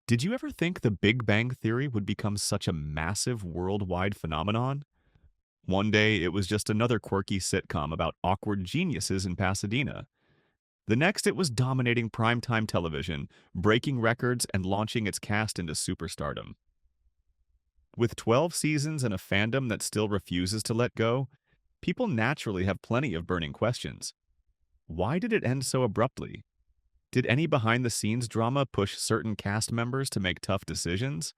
Did you ever think the Big Bang Theory would become such a massive worldwide phenomenon? One day, it was just another quirky sitcom about awkward geniuses in Pasadena. The next, it was dominating primetime television, breaking records and launching its cast into superstardom. With 12 seasons and a fandom that still refuses to let go, people naturally have plenty of burning questions. Why did it end so abruptly? Did any behind-the-scenes drama push certain cast members to make tough decisions?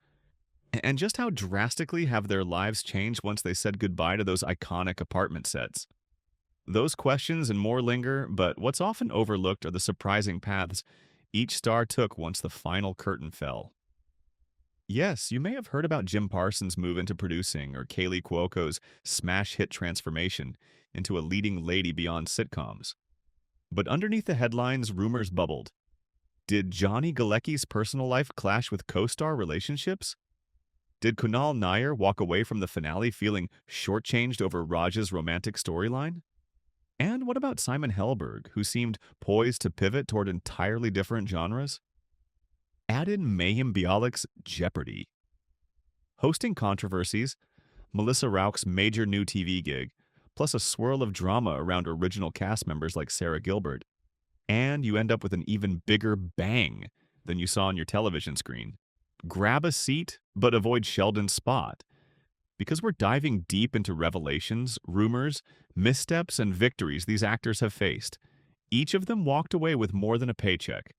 And just how drastically have their lives changed once they said goodbye to those iconic apartment sets? Those questions and more linger, but what's often overlooked are the surprising paths each star took once the final curtain fell. Yes, you may have heard about Jim Parsons' move into producing or Kaylee Cuoco's smash hit transformation into a leading lady beyond sitcoms. But underneath the headlines, rumors bubbled. Did Johnny Galecki's personal life clash with co-star relationships? Did Kunal Nair walk away from the finale feeling shortchanged over Raj's romantic storyline? And what about Simon Helberg, who seemed poised to pivot toward entirely different genres? Add in Mayhem Bialik's Jeopardy! Hosting controversies, Melissa Rauch's major new TV gig, plus a swirl of drama around original cast members like Sarah Gilbert, and you end up with an even bigger bang than you saw on your television screen. Grab a seat, but avoid Sheldon's spot, because we're diving deep into revelations, rumors, missteps, and victories these actors have faced. Each of them walked away with more than a paycheck.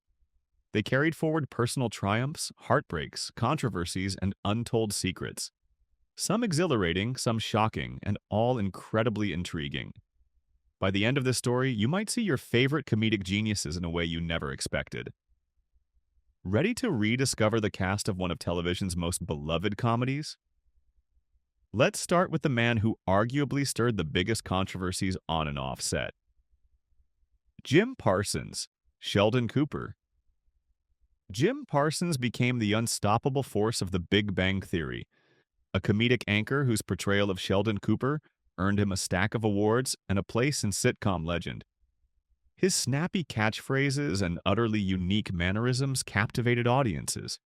They carried forward personal triumphs, heartbreaks, controversies, and untold secrets. Some exhilarating, some shocking, and all incredibly intriguing. By the end of this story, you might see your favorite comedic geniuses in a way you never expected. Ready to rediscover the cast of one of television's most beloved comedies? Let's start with the man who arguably stirred the biggest controversies on and off set. Jim Parsons, Sheldon Cooper. Jim Parsons became the unstoppable force of the Big Bang Theory, a comedic anchor whose portrayal of Sheldon Cooper earned him a stack of awards and a place in sitcom legend. His snappy catchphrases and utterly unique mannerisms captivated audiences.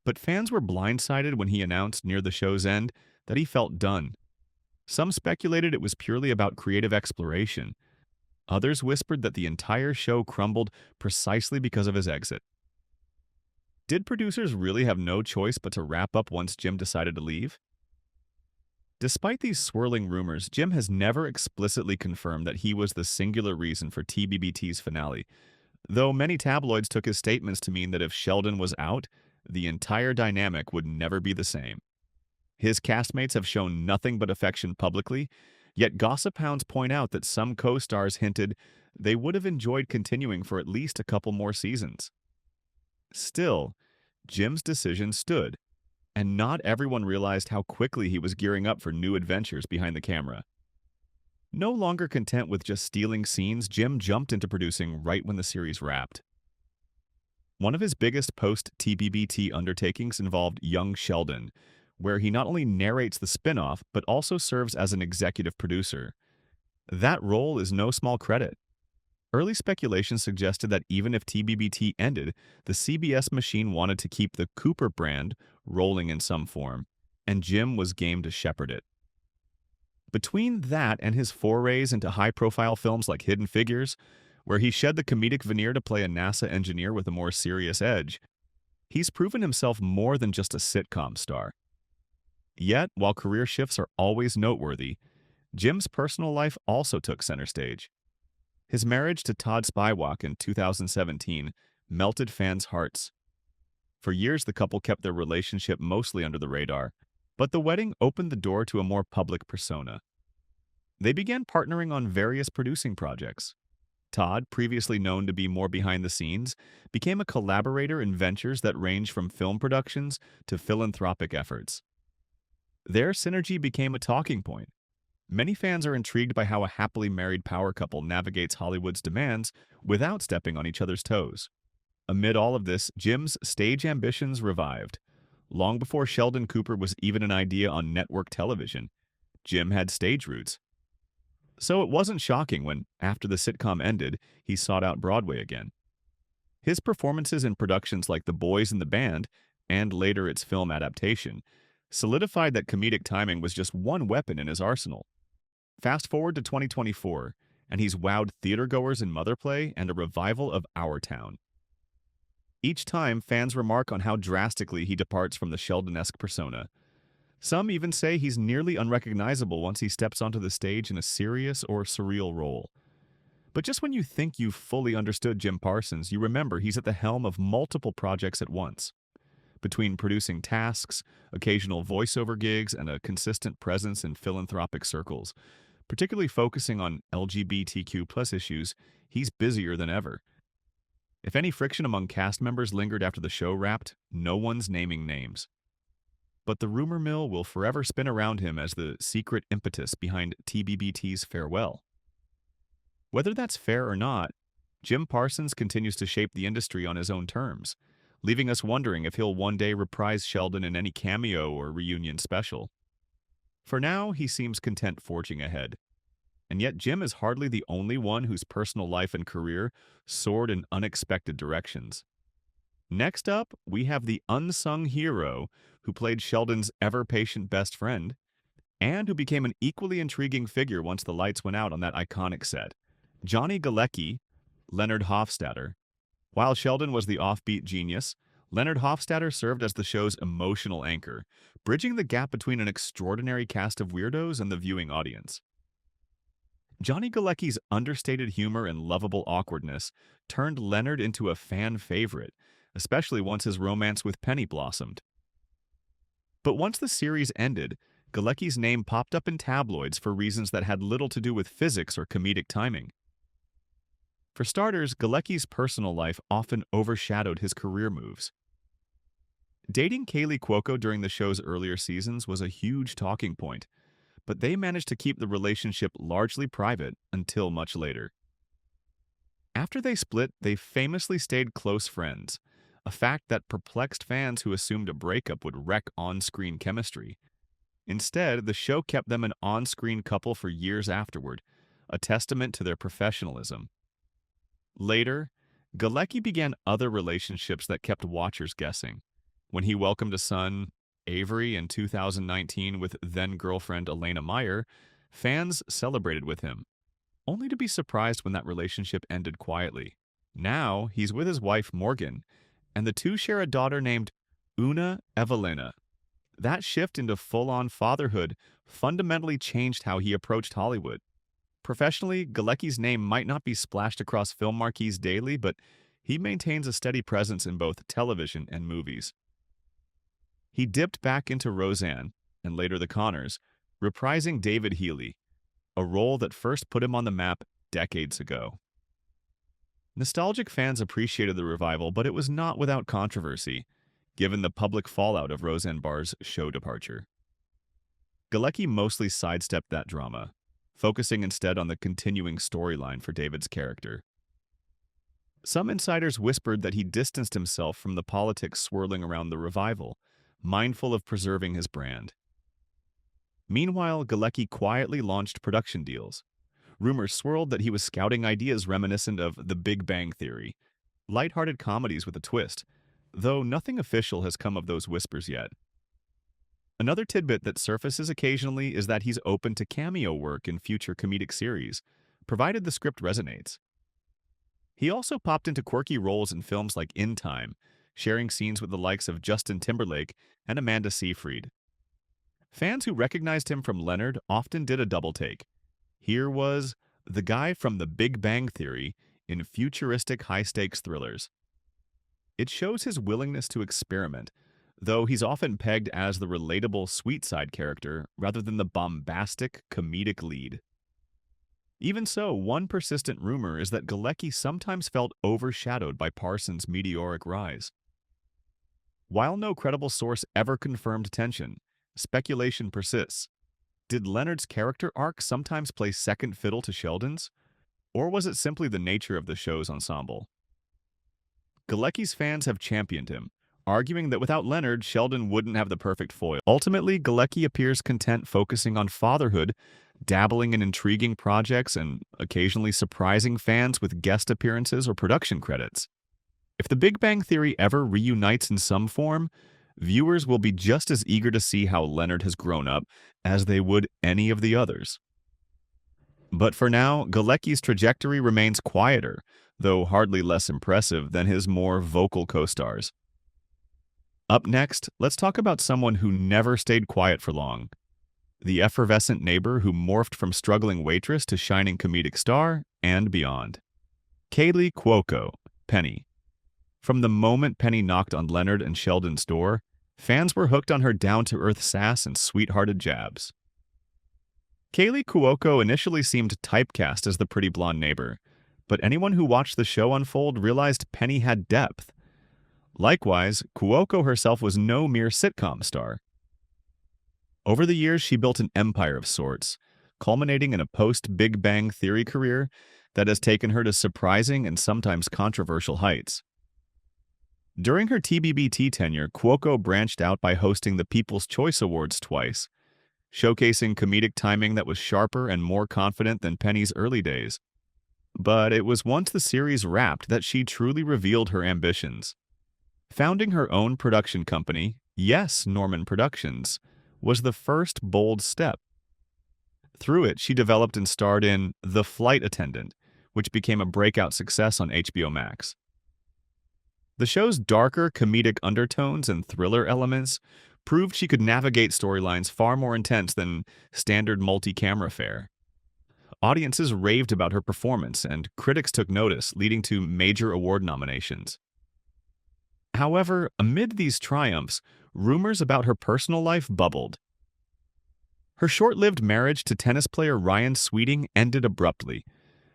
But fans were blindsided when he announced near the show's end that he felt done. Some speculated it was purely about creative exploration. Others whispered that the entire show crumbled precisely because of his exit. Did producers really have no choice but to wrap up once Jim decided to leave? Despite these swirling rumors, Jim has never explicitly confirmed that he was the singular reason for TBBT's finale, though many tabloids took his statements to mean that if Sheldon was out, the entire dynamic would never be the same. His castmates have shown nothing but affection publicly, yet gossip hounds point out that some co-stars hinted they would have enjoyed continuing for at least a couple more seasons. Still, Jim's decision stood, and not everyone realized how quickly he was gearing up for new adventures behind the camera. No longer content with just stealing scenes, Jim jumped into producing right when the series wrapped. One of his biggest post-TBBT undertakings involved Young Sheldon, where he not only narrates the spin-off, but also serves as an executive producer. That role is no small credit. Early speculation suggested that even if TBBT ended, the CBS machine wanted to keep the Cooper brand rolling in some form, and Jim was game to shepherd it. Between that and his forays into high-profile films like Hidden Figures, where he shed the comedic veneer to play a NASA engineer with a more serious edge, he's proven himself more than just a sitcom star. Yet, while career shifts are always noteworthy, Jim's personal life also took center stage. His marriage to Todd Spywak in 2017 melted fans' hearts. For years, the couple kept their relationship mostly under the radar, but the wedding opened the door to a more public persona. They began partnering on various producing projects. Todd, previously known to be more behind the scenes, became a collaborator in ventures that range from film productions to philanthropic efforts. Their synergy became a talking point. Many fans are intrigued by how a happily married power couple navigates Hollywood's demands without stepping on each other's toes. Amid all of this, Jim's stage ambitions revived. Long before Sheldon Cooper was even an idea on network television, Jim had stage roots. So it wasn't shocking when, after the sitcom ended, he sought out Broadway again. His performances in productions like The Boys and the Band, and later its film adaptation, solidified that comedic timing was just one weapon in his arsenal. Fast forward to 2024, and he's wowed theatergoers in Mother Play and a revival of Our Town. Each time, fans remark on how drastically he departs from the Sheldon-esque persona. Some even say he's nearly unrecognizable once he steps onto the stage in a serious or surreal role. But just when you think you've fully understood Jim Parsons, you remember he's at the helm of multiple projects at once. Between producing tasks, occasional voiceover gigs, and a consistent presence in philanthropic circles, particularly focusing on LGBTQ+ issues, he's busier than ever. If any friction among cast members lingered after the show wrapped, no one's naming names. But the rumor mill will forever spin around him as the secret impetus behind TBBT's farewell. Whether that's fair or not, Jim Parsons continues to shape the industry on his own terms, leaving us wondering if he'll one day reprise Sheldon in any cameo or reunion special. For now, he seems content forging ahead. And yet Jim is hardly the only one whose personal life and career soared in unexpected directions. Next up, we have the unsung hero who played Sheldon's ever-patient best friend, and who became an equally intriguing figure once the lights went out on that iconic set. Johnny Galecki, Leonard Hofstadter. While Sheldon was the offbeat genius, Leonard Hofstadter served as the show's emotional anchor, bridging the gap between an extraordinary cast of weirdos and the viewing audience. Johnny Galecki's understated humor and lovable awkwardness turned Leonard into a fan favorite, especially once his romance with Penny blossomed. But once the series ended, Galecki's name popped up in tabloids for reasons that had little to do with physics or comedic timing. For starters, Galecki's personal life often overshadowed his career moves. Dating Kaylee Cuoco during the show's earlier seasons was a huge talking point, but they managed to keep the relationship largely private until much later. After they split, they famously stayed close friends, a fact that perplexed fans who assumed a breakup would wreck on-screen chemistry. Instead, the show kept them an on-screen couple for years afterward, a testament to their professionalism. Later, Galecki began other relationships that kept watchers guessing. When he welcomed a son, Avery, in 2019 with then-girlfriend Elena Meyer, fans celebrated with him, only to be surprised when that relationship ended quietly. Now, he's with his wife Morgan, and the two share a daughter named Una Evelina. That shift into full-on fatherhood fundamentally changed how he approached Hollywood. Professionally, Galecki's name might not be splashed across film marquees daily, but he maintains a steady presence in both television and movies. He dipped back into Roseanne, and later The Connors, reprising David Healy, a role that first put him on the map decades ago. Nostalgic fans appreciated the revival, but it was not without controversy, given the public fallout of Roseanne Barr's show departure. Galecki mostly sidestepped that drama, focusing instead on the continuing storyline for David's character. Some insiders whispered that he distanced himself from the politics swirling around the revival, mindful of preserving his brand. Meanwhile, Galecki quietly launched production deals. Rumors swirled that he was scouting ideas reminiscent of The Big Bang Theory, lighthearted comedies with a twist, though nothing official has come of those whispers yet. Another tidbit that surfaces occasionally is that he's open to cameo work in future comedic series, provided the script resonates. He also popped into quirky roles in films like In Time, sharing scenes with the likes of Justin Timberlake and Amanda Seyfried. Fans who recognized him from Leonard often did a double take. Here was the guy from The Big Bang Theory in futuristic high-stakes thrillers. It shows his willingness to experiment, though he's often pegged as the relatable sweet side character rather than the bombastic comedic lead. Even so, one persistent rumor is that Galecki sometimes felt overshadowed by Parsons' meteoric rise. While no credible source ever confirmed tension, speculation persists. Did Leonard's character arc sometimes play second fiddle to Sheldon's? Or was it simply the nature of the show's ensemble? Galecki's fans have championed him, arguing that without Leonard, Sheldon wouldn't have the perfect foil. Ultimately, Galecki appears content focusing on fatherhood, dabbling in intriguing projects, and occasionally surprising fans with guest appearances or production credits. If The Big Bang Theory ever reunites in some form, viewers will be just as eager to see how Leonard has grown up as they would any of the others. But for now, Galecki's trajectory remains quieter, though hardly less impressive than his more vocal co-stars. Up next, let's talk about someone who never stayed quiet for long. The effervescent neighbor who morphed from struggling waitress to shining comedic star and beyond. Kaley Cuoco, Penny. From the moment Penny knocked on Leonard and Sheldon's door, fans were hooked on her down-to-earth sass and sweethearted jabs. Kaley Cuoco initially seemed typecast as the pretty blonde neighbor, but anyone who watched the show unfold realized Penny had depth. Likewise, Cuoco herself was no mere sitcom star. Over the years, she built an empire of sorts, culminating in a post-Big Bang Theory career that has taken her to surprising and sometimes controversial heights. During her TBBT tenure, Cuoco branched out by hosting the People's Choice Awards twice, showcasing comedic timing that was sharper and more confident than Penny's early days. But it was once the series wrapped that she truly revealed her ambitions. Founding her own production company, Yes Norman Productions, was the first bold step. Through it, she developed and starred in The Flight Attendant, which became a breakout success on HBO Max. The show's darker comedic undertones and thriller elements proved she could navigate storylines far more intense than standard multi-camera fare. Audiences raved about her performance, and critics took notice, leading to major award nominations. However, amid these triumphs, rumors about her personal life bubbled. Her short-lived marriage to tennis player Ryan Sweeting ended abruptly,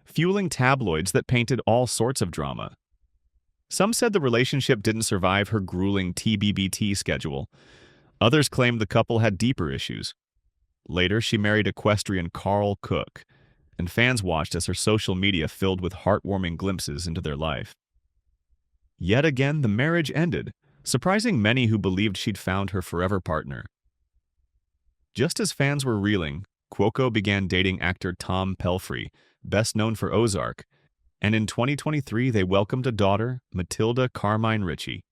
fueling tabloids that painted all sorts of drama. Some said the relationship didn't survive her grueling TBBT schedule. Others claimed the couple had deeper issues. Later, she married equestrian Carl Cook, and fans watched as her social media filled with heartwarming glimpses into their life. Yet again, the marriage ended, surprising many who believed she'd found her forever partner. Just as fans were reeling, Cuoco began dating actor Tom Pelphrey, best known for Ozark, and in 2023 they welcomed a daughter, Matilda Carmine Ritchie.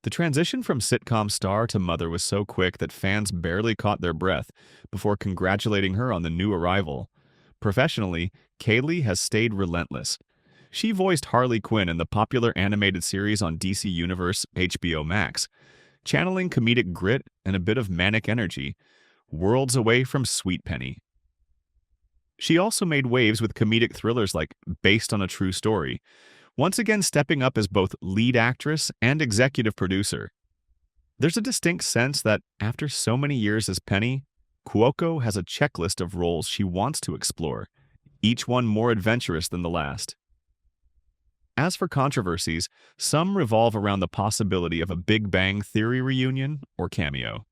The transition from sitcom star to mother was so quick that fans barely caught their breath before congratulating her on the new arrival. Professionally, Kaley has stayed relentless. She voiced Harley Quinn in the popular animated series on DC Universe HBO Max, channeling comedic grit and a bit of manic energy, worlds away from Sweet Penny. She also made waves with comedic thrillers like Based on a True Story, once again stepping up as both lead actress and executive producer. There's a distinct sense that, after so many years as Penny, Cuoco has a checklist of roles she wants to explore, each one more adventurous than the last. As for controversies, some revolve around the possibility of a Big Bang Theory reunion or cameo.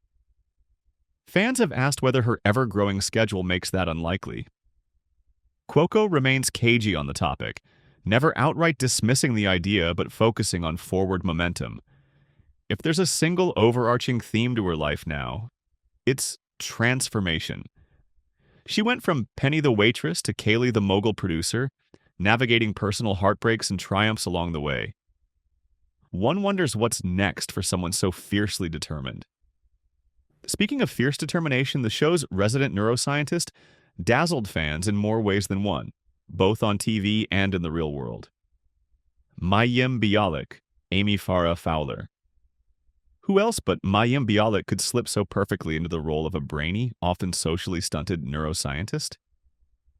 Fans have asked whether her ever-growing schedule makes that unlikely. Cuoco remains cagey on the topic, never outright dismissing the idea but focusing on forward momentum. If there's a single overarching theme to her life now, it's transformation. She went from Penny the waitress to Kaley the mogul producer, navigating personal heartbreaks and triumphs along the way. One wonders what's next for someone so fiercely determined. Speaking of fierce determination, the show's resident neuroscientist dazzled fans in more ways than one, both on TV and in the real world. Mayim Bialik, Amy Farrah Fowler. Who else but Mayim Bialik could slip so perfectly into the role of a brainy, often socially stunted neuroscientist?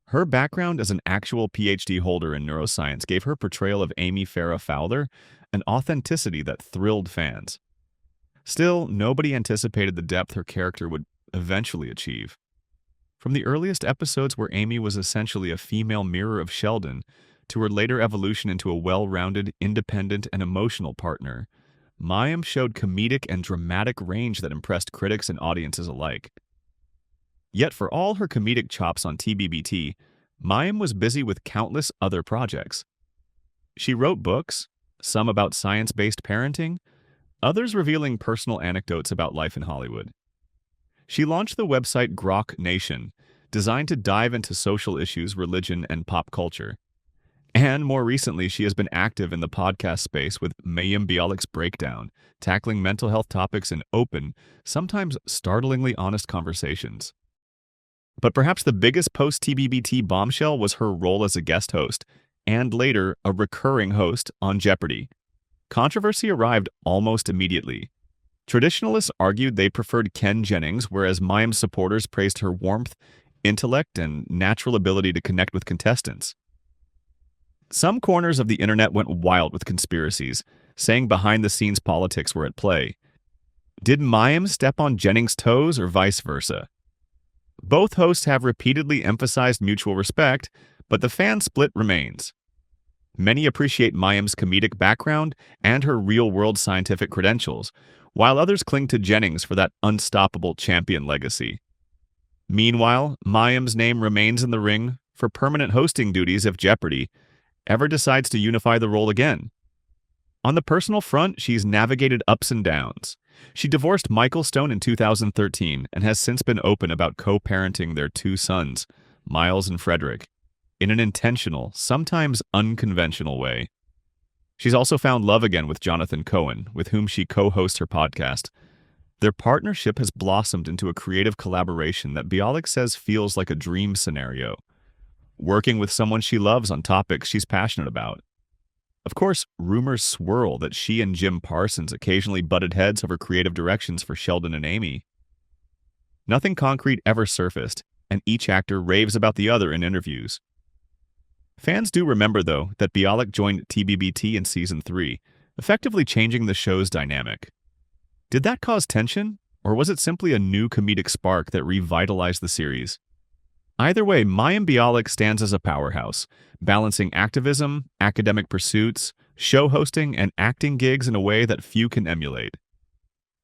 Her background as an actual PhD holder in neuroscience gave her portrayal of Amy Farrah Fowler an authenticity that thrilled fans. Still, nobody anticipated the depth her character would eventually achieve. From the earliest episodes where Amy was essentially a female mirror of Sheldon, to her later evolution into a well-rounded, independent, and emotional partner, Mayim showed comedic and dramatic range that impressed critics and audiences alike. Yet for all her comedic chops on TBBT, Mayim was busy with countless other projects. She wrote books, some about science-based parenting, others revealing personal anecdotes about life in Hollywood. She launched the website Grok Nation, designed to dive into social issues, religion, and pop culture. And more recently, she has been active in the podcast space with Mayim Bialik's Breakdown, tackling mental health topics in open, sometimes startlingly honest conversations. But perhaps the biggest post-TBBT bombshell was her role as a guest host, and later a recurring host on Jeopardy! Controversy arrived almost immediately. Traditionalists argued they preferred Ken Jennings, whereas Mayim's supporters praised her warmth, intellect, and natural ability to connect with contestants. Some corners of the internet went wild with conspiracies, saying behind-the-scenes politics were at play. Did Mayim step on Jennings' toes or vice versa? Both hosts have repeatedly emphasized mutual respect, but the fan split remains. Many appreciate Mayim's comedic background and her real-world scientific credentials, while others cling to Jennings for that unstoppable champion legacy. Meanwhile, Mayim's name remains in the ring for permanent hosting duties if Jeopardy! Ever decides to unify the role again. On the personal front, she's navigated ups and downs. She divorced Michael Stone in 2013 and has since been open about co-parenting their two sons, Miles and Frederick, in an intentional, sometimes unconventional way. She's also found love again with Jonathan Cohen, with whom she co-hosts her podcast. Their partnership has blossomed into a creative collaboration that Bialik says feels like a dream scenario, working with someone she loves on topics she's passionate about. Of course, rumors swirl that she and Jim Parsons occasionally butted heads over creative directions for Sheldon and Amy. Nothing concrete ever surfaced, and each actor raves about the other in interviews. Fans do remember, though, that Bialik joined TBBT in Season 3, effectively changing the show's dynamic. Did that cause tension, or was it simply a new comedic spark that revitalized the series? Either way, Mayim Bialik stands as a powerhouse, balancing activism, academic pursuits, show hosting, and acting gigs in a way that few can emulate.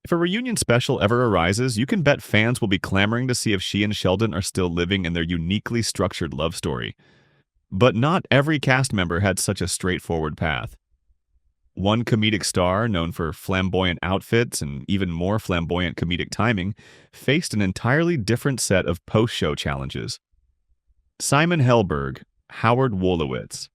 If a reunion special ever arises, you can bet fans will be clamoring to see if she and Sheldon are still living in their uniquely structured love story. But not every cast member had such a straightforward path. One comedic star, known for flamboyant outfits and even more flamboyant comedic timing, faced an entirely different set of post-show challenges. Simon Helberg, Howard Wolowitz.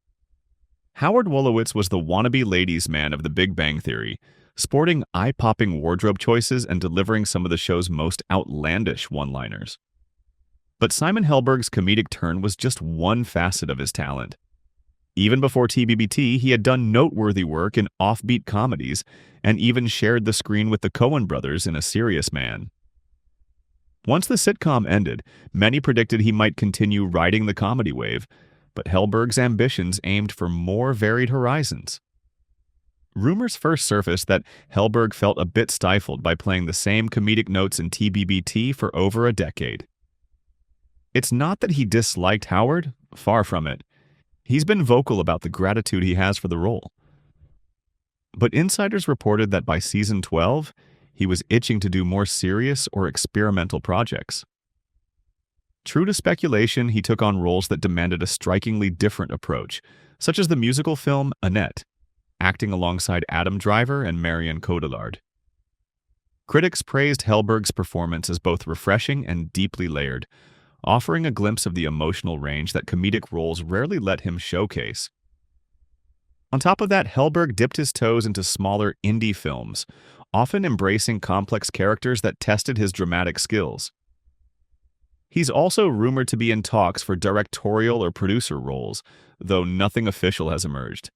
Howard Wolowitz was the wannabe ladies' man of The Big Bang Theory, sporting eye-popping wardrobe choices and delivering some of the show's most outlandish one-liners. But Simon Helberg's comedic turn was just one facet of his talent. Even before TBBT, he had done noteworthy work in offbeat comedies and even shared the screen with the Coen brothers in A Serious Man. Once the sitcom ended, many predicted he might continue riding the comedy wave, but Helberg's ambitions aimed for more varied horizons. Rumors first surfaced that Helberg felt a bit stifled by playing the same comedic notes in TBBT for over a decade. It's not that he disliked Howard, far from it. He's been vocal about the gratitude he has for the role. But insiders reported that by season 12, he was itching to do more serious or experimental projects. True to speculation, he took on roles that demanded a strikingly different approach, such as the musical film Annette, acting alongside Adam Driver and Marion Cotillard. Critics praised Helberg's performance as both refreshing and deeply layered, offering a glimpse of the emotional range that comedic roles rarely let him showcase. On top of that, Helberg dipped his toes into smaller indie films, often embracing complex characters that tested his dramatic skills. He's also rumored to be in talks for directorial or producer roles, though nothing official has emerged.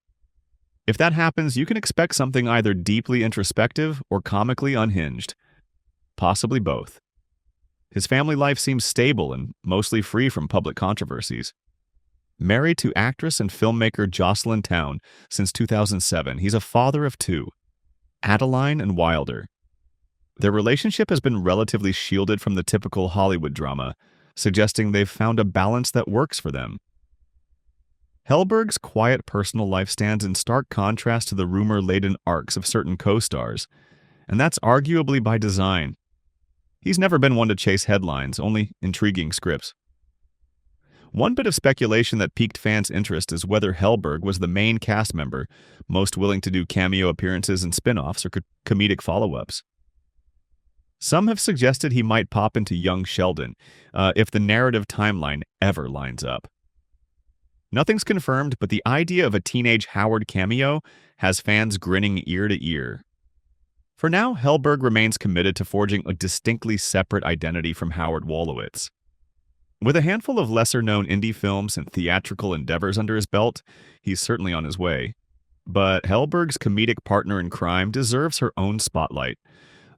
If that happens, you can expect something either deeply introspective or comically unhinged, possibly both. His family life seems stable and mostly free from public controversies. Married to actress and filmmaker Jocelyn Town since 2007, he's a father of two, Adeline and Wilder. Their relationship has been relatively shielded from the typical Hollywood drama, suggesting they've found a balance that works for them. Helberg's quiet personal life stands in stark contrast to the rumor-laden arcs of certain co-stars, and that's arguably by design. He's never been one to chase headlines, only intriguing scripts. One bit of speculation that piqued fans' interest is whether Helberg was the main cast member, most willing to do cameo appearances in spin-offs or comedic follow-ups. Some have suggested he might pop into young Sheldon, if the narrative timeline ever lines up. Nothing's confirmed, but the idea of a teenage Howard cameo has fans grinning ear to ear. For now, Hellberg remains committed to forging a distinctly separate identity from Howard Wolowitz. With a handful of lesser-known indie films and theatrical endeavors under his belt, he's certainly on his way. But Hellberg's comedic partner in crime deserves her own spotlight.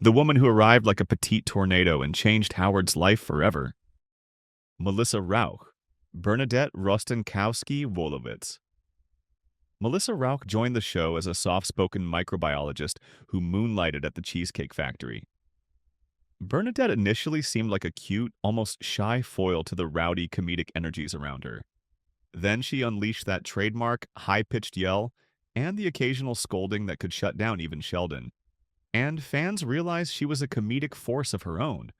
The woman who arrived like a petite tornado and changed Howard's life forever. Melissa Rauch, Bernadette Rostenkowski-Wolowitz. Melissa Rauch joined the show as a soft-spoken microbiologist who moonlighted at the Cheesecake Factory. Bernadette initially seemed like a cute, almost shy foil to the rowdy comedic energies around her. Then she unleashed that trademark, high-pitched yell and the occasional scolding that could shut down even Sheldon. And fans realized she was a comedic force of her own.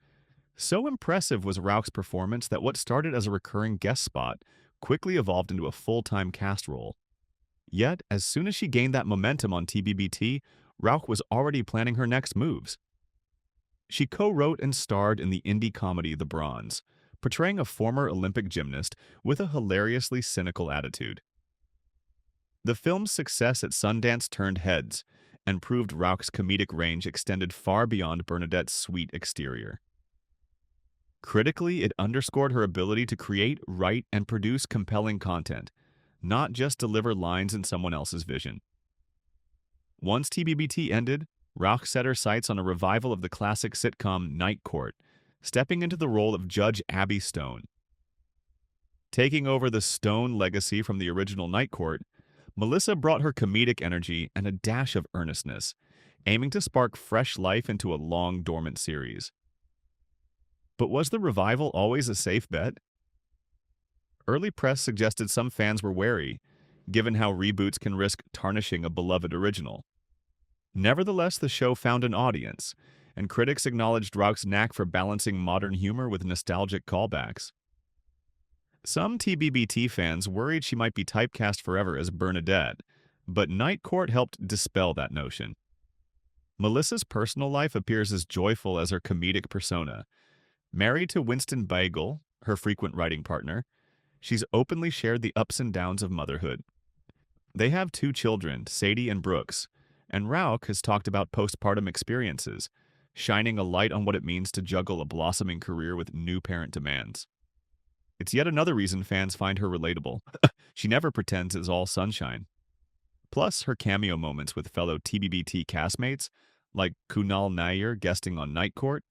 So impressive was Rauch's performance that what started as a recurring guest spot quickly evolved into a full-time cast role. Yet, as soon as she gained that momentum on TBBT, Rauch was already planning her next moves. She co-wrote and starred in the indie comedy The Bronze, portraying a former Olympic gymnast with a hilariously cynical attitude. The film's success at Sundance turned heads and proved Rauch's comedic range extended far beyond Bernadette's sweet exterior. Critically, it underscored her ability to create, write, and produce compelling content, not just deliver lines in someone else's vision. Once TBBT ended, Rauch set her sights on a revival of the classic sitcom Night Court, stepping into the role of Judge Abby Stone. Taking over the Stone legacy from the original Night Court, Melissa brought her comedic energy and a dash of earnestness, aiming to spark fresh life into a long-dormant series. But was the revival always a safe bet? Early press suggested some fans were wary, given how reboots can risk tarnishing a beloved original. Nevertheless, the show found an audience, and critics acknowledged Rauch's knack for balancing modern humor with nostalgic callbacks. Some TBBT fans worried she might be typecast forever as Bernadette, but Night Court helped dispel that notion. Melissa's personal life appears as joyful as her comedic persona. Married to Winston Bagel, her frequent writing partner, she's openly shared the ups and downs of motherhood. They have 2 children, Sadie and Brooks, and Rauch has talked about postpartum experiences, shining a light on what it means to juggle a blossoming career with new parent demands. It's yet another reason fans find her relatable. She never pretends it's all sunshine. Plus, her cameo moments with fellow TBBT castmates, like Kunal Nair guesting on Night Court,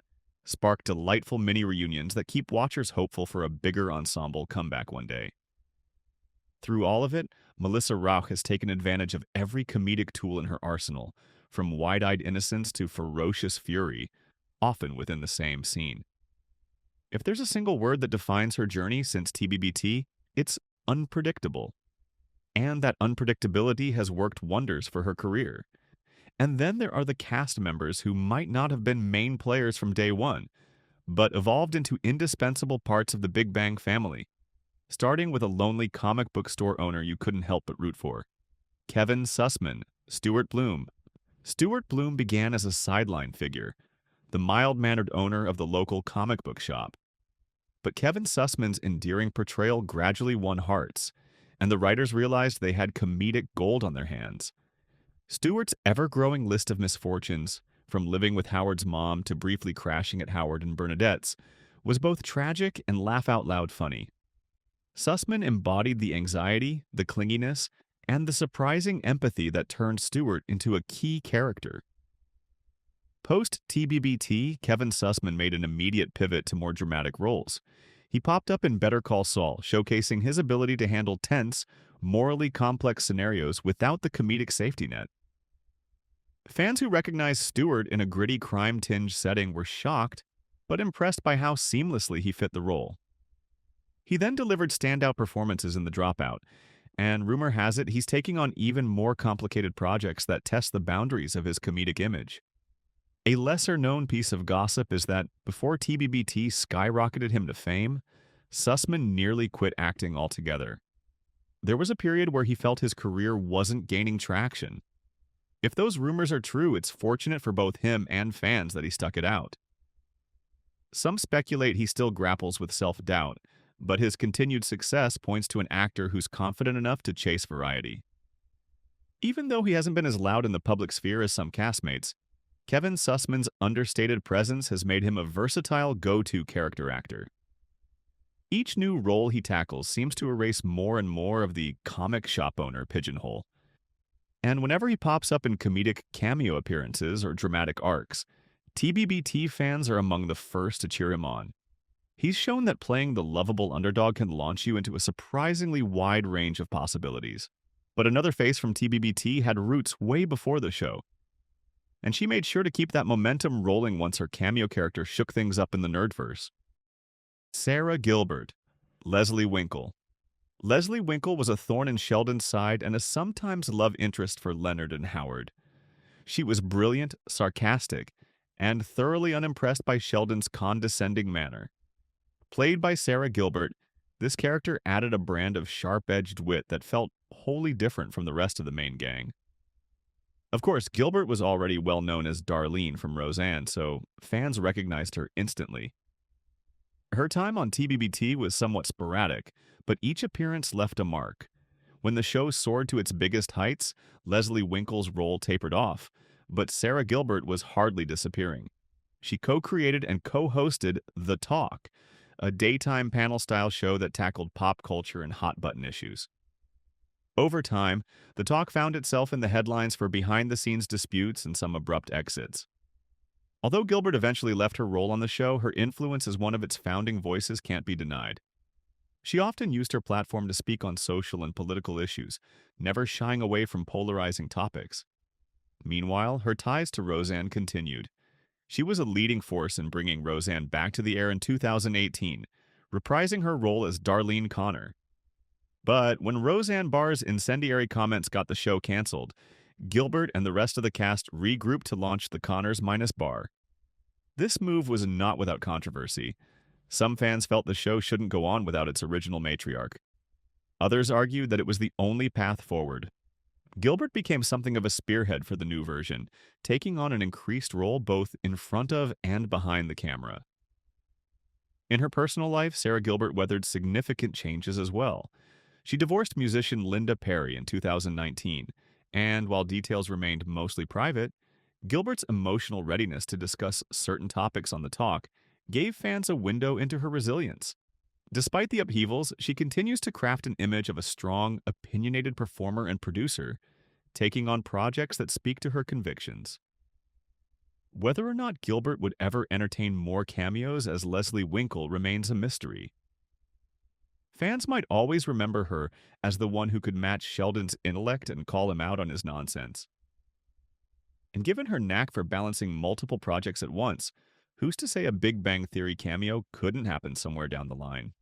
spark delightful mini-reunions that keep watchers hopeful for a bigger ensemble comeback one day. Through all of it, Melissa Rauch has taken advantage of every comedic tool in her arsenal, from wide-eyed innocence to ferocious fury, often within the same scene. If there's a single word that defines her journey since TBBT, it's unpredictable. And that unpredictability has worked wonders for her career. And then there are the cast members who might not have been main players from day one, but evolved into indispensable parts of the Big Bang family, starting with a lonely comic book store owner you couldn't help but root for. Kevin Sussman, Stuart Bloom. Stuart Bloom began as a sideline figure, the mild-mannered owner of the local comic book shop. But Kevin Sussman's endearing portrayal gradually won hearts, and the writers realized they had comedic gold on their hands. Stuart's ever-growing list of misfortunes, from living with Howard's mom to briefly crashing at Howard and Bernadette's, was both tragic and laugh-out-loud funny. Sussman embodied the anxiety, the clinginess, and the surprising empathy that turned Stuart into a key character. Post-TBBT, Kevin Sussman made an immediate pivot to more dramatic roles. He popped up in Better Call Saul, showcasing his ability to handle tense, morally complex scenarios without the comedic safety net. Fans who recognized Stuart in a gritty crime-tinged setting were shocked, but impressed by how seamlessly he fit the role. He then delivered standout performances in The Dropout, and rumor has it he's taking on even more complicated projects that test the boundaries of his comedic image. A lesser-known piece of gossip is that before TBBT skyrocketed him to fame, Sussman nearly quit acting altogether. There was a period where he felt his career wasn't gaining traction. If those rumors are true, it's fortunate for both him and fans that he stuck it out. Some speculate he still grapples with self-doubt, but his continued success points to an actor who's confident enough to chase variety. Even though he hasn't been as loud in the public sphere as some castmates, Kevin Sussman's understated presence has made him a versatile go-to character actor. Each new role he tackles seems to erase more and more of the comic shop owner pigeonhole. And whenever he pops up in comedic cameo appearances or dramatic arcs, TBBT fans are among the first to cheer him on. He's shown that playing the lovable underdog can launch you into a surprisingly wide range of possibilities. But another face from TBBT had roots way before the show, and she made sure to keep that momentum rolling once her cameo character shook things up in the Nerdverse. Sarah Gilbert, Leslie Winkle. Leslie Winkle was a thorn in Sheldon's side and a sometimes love interest for Leonard and Howard. She was brilliant, sarcastic, and thoroughly unimpressed by Sheldon's condescending manner. Played by Sarah Gilbert, this character added a brand of sharp-edged wit that felt wholly different from the rest of the main gang. Of course, Gilbert was already well known as Darlene from Roseanne, so fans recognized her instantly. Her time on TBBT was somewhat sporadic, but each appearance left a mark. When the show soared to its biggest heights, Leslie Winkle's role tapered off, but Sarah Gilbert was hardly disappearing. She co-created and co-hosted The Talk, a daytime panel-style show that tackled pop culture and hot-button issues. Over time, The Talk found itself in the headlines for behind-the-scenes disputes and some abrupt exits. Although Gilbert eventually left her role on the show, her influence as one of its founding voices can't be denied. She often used her platform to speak on social and political issues, never shying away from polarizing topics. Meanwhile, her ties to Roseanne continued. She was a leading force in bringing Roseanne back to the air in 2018, reprising her role as Darlene Connor. But when Roseanne Barr's incendiary comments got the show canceled, Gilbert and the rest of the cast regrouped to launch the Connors minus Barr. This move was not without controversy. Some fans felt the show shouldn't go on without its original matriarch. Others argued that it was the only path forward. Gilbert became something of a spearhead for the new version, taking on an increased role both in front of and behind the camera. In her personal life, Sarah Gilbert weathered significant changes as well. She divorced musician Linda Perry in 2019, and while details remained mostly private, Gilbert's emotional readiness to discuss certain topics on The Talk gave fans a window into her resilience. Despite the upheavals, she continues to craft an image of a strong, opinionated performer and producer, taking on projects that speak to her convictions. Whether or not Gilbert would ever entertain more cameos as Leslie Winkle remains a mystery. Fans might always remember her as the one who could match Sheldon's intellect and call him out on his nonsense. And given her knack for balancing multiple projects at once, who's to say a Big Bang Theory cameo couldn't happen somewhere down the line?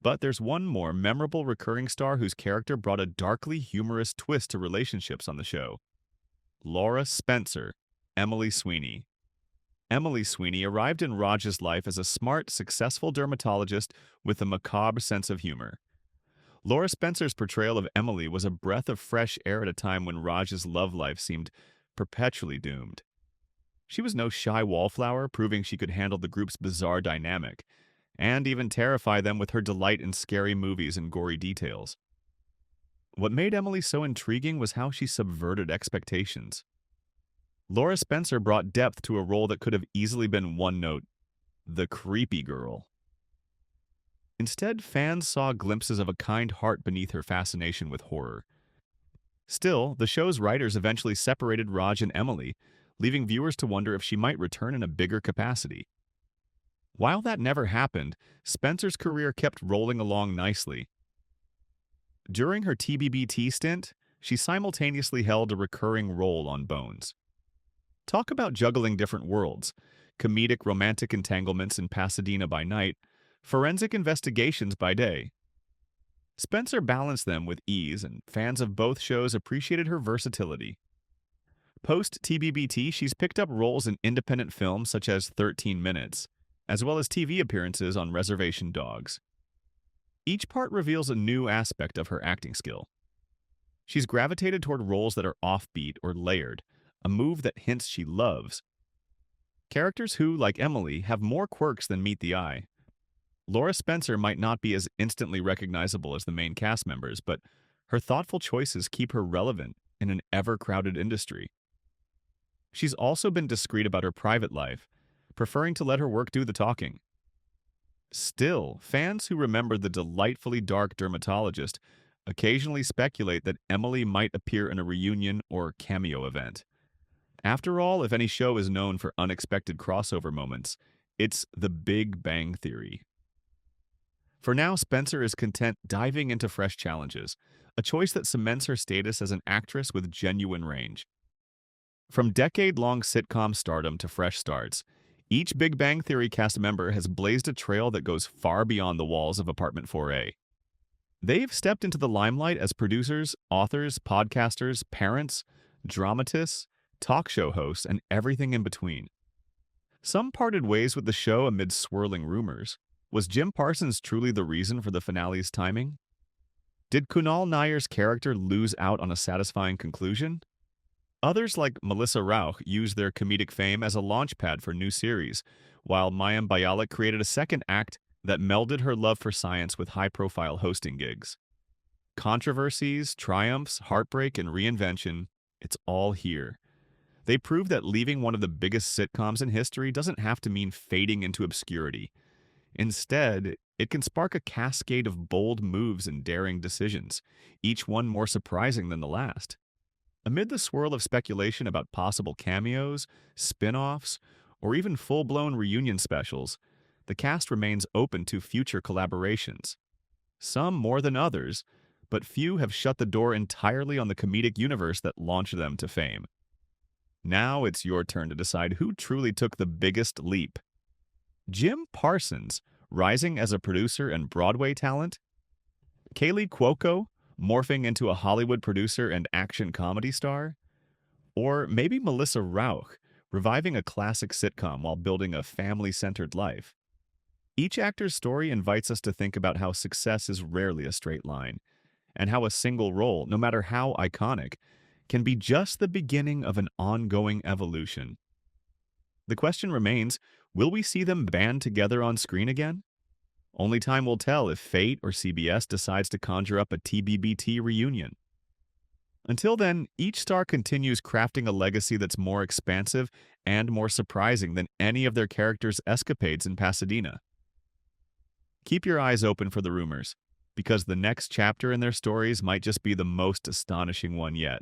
But there's one more memorable recurring star whose character brought a darkly humorous twist to relationships on the show. Laura Spencer, Emily Sweeney. Emily Sweeney arrived in Raj's life as a smart, successful dermatologist with a macabre sense of humor. Laura Spencer's portrayal of Emily was a breath of fresh air at a time when Raj's love life seemed perpetually doomed. She was no shy wallflower, proving she could handle the group's bizarre dynamic, and even terrify them with her delight in scary movies and gory details. What made Emily so intriguing was how she subverted expectations. Laura Spencer brought depth to a role that could have easily been one note: the creepy girl. Instead, fans saw glimpses of a kind heart beneath her fascination with horror. Still, the show's writers eventually separated Raj and Emily, leaving viewers to wonder if she might return in a bigger capacity. While that never happened, Spencer's career kept rolling along nicely. During her TBBT stint, she simultaneously held a recurring role on Bones. Talk about juggling different worlds: comedic romantic entanglements in Pasadena by night, forensic investigations by day. Spencer balanced them with ease, and fans of both shows appreciated her versatility. Post-TBBT, she's picked up roles in independent films such as 13 Minutes, as well as TV appearances on Reservation Dogs. Each part reveals a new aspect of her acting skill. She's gravitated toward roles that are offbeat or layered, a move that hints she loves. Characters who, like Emily, have more quirks than meet the eye. Laura Spencer might not be as instantly recognizable as the main cast members, but her thoughtful choices keep her relevant in an ever-crowded industry. She's also been discreet about her private life, preferring to let her work do the talking. Still, fans who remember the delightfully dark dermatologist occasionally speculate that Emily might appear in a reunion or cameo event. After all, if any show is known for unexpected crossover moments, it's The Big Bang Theory. For now, Spencer is content diving into fresh challenges, a choice that cements her status as an actress with genuine range. From decade-long sitcom stardom to fresh starts, each Big Bang Theory cast member has blazed a trail that goes far beyond the walls of Apartment 4A. They've stepped into the limelight as producers, authors, podcasters, parents, dramatists, talk show hosts, and everything in between. Some parted ways with the show amid swirling rumors. Was Jim Parsons truly the reason for the finale's timing? Did Kunal Nair's character lose out on a satisfying conclusion? Others, like Melissa Rauch, used their comedic fame as a launchpad for new series, while Mayim Bialik created a second act that melded her love for science with high-profile hosting gigs. Controversies, triumphs, heartbreak, and reinvention, it's all here. They prove that leaving one of the biggest sitcoms in history doesn't have to mean fading into obscurity. Instead, it can spark a cascade of bold moves and daring decisions, each one more surprising than the last. Amid the swirl of speculation about possible cameos, spin-offs, or even full-blown reunion specials, the cast remains open to future collaborations. Some more than others, but few have shut the door entirely on the comedic universe that launched them to fame. Now it's your turn to decide who truly took the biggest leap. Jim Parsons, rising as a producer and Broadway talent? Kaylee Cuoco, morphing into a Hollywood producer and action comedy star? Or maybe Melissa Rauch, reviving a classic sitcom while building a family-centered life? Each actor's story invites us to think about how success is rarely a straight line, and how a single role, no matter how iconic, can be just the beginning of an ongoing evolution. The question remains, will we see them band together on screen again? Only time will tell if fate or CBS decides to conjure up a TBBT reunion. Until then, each star continues crafting a legacy that's more expansive and more surprising than any of their characters' escapades in Pasadena. Keep your eyes open for the rumors, because the next chapter in their stories might just be the most astonishing one yet.